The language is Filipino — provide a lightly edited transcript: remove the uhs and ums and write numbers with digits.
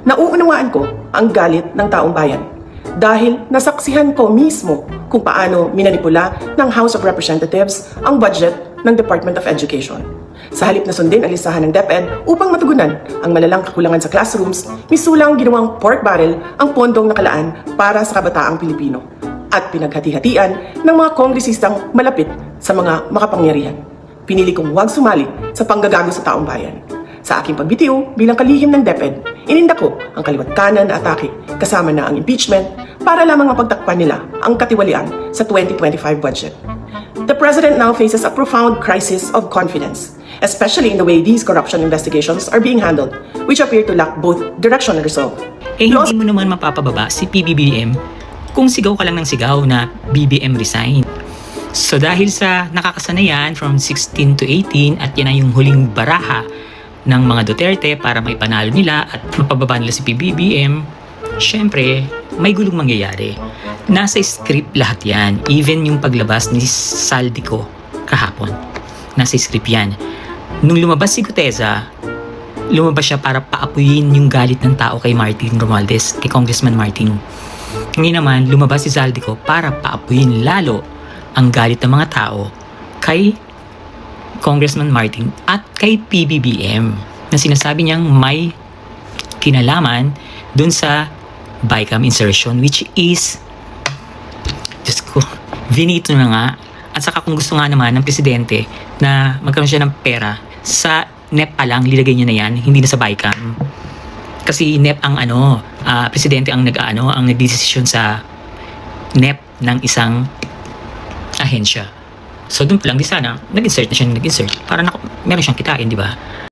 Nauunawaan ko ang galit ng taong bayan dahil nasaksihan ko mismo kung paano minanipula ng House of Representatives ang budget ng Department of Education. Sa halip na sundin ang listahan ng DepEd upang matugunan ang malalang kakulangan sa classrooms, misulang ginawang pork barrel ang pondong nakalaan para sa kabataang Pilipino at pinaghati-hatian ng mga kongresistang malapit sa mga makapangyarihan. Pinili kong huwag sumali sa panggagago sa taong bayan. Sa aking pagbitiw bilang kalihim ng DepEd, ininda ko ang kaliwat kanan na atake kasama na ang impeachment para lamang mapagtakpan nila ang katiwalian sa 2025 budget. The President now faces a profound crisis of confidence, especially in the way these corruption investigations are being handled, which appear to lack both direction and resolve. Hindi mo naman mapapababa si PBBM kung sigaw ka lang ng sigaw na BBM resign. So dahil sa nakakasanayan from 16 to 18 at yan ay yung huling baraha ng mga Duterte para may panalo nila at mapababa nila si PBBM, syempre, may gulong mangyayari. Nasa script lahat yan. Even yung paglabas ni Saldico kahapon. Nasa script yan. Nung lumabas si Guteza, lumabas siya para paapuyin yung galit ng tao kay Martin Romualdez, kay Congressman Martin. Ngayon naman, lumabas si Saldico para paapuyin lalo ang galit ng mga tao kay Congressman Martin at kay PBBM na sinasabi niyang may kinalaman dun sa BICAM insertion, which is, Diyos ko, vinito na nga. At saka kung gusto nga naman ng presidente na magkaroon siya ng pera, sa NEP pa lang, lilagay niya na yan, hindi na sa BICAM. Kasi NEP ang presidente ang nagdesisyon sa NEP ng isang ahensya. So doon pa lang, di sana, nag-insert na siya, para meron siyang kitain, di ba?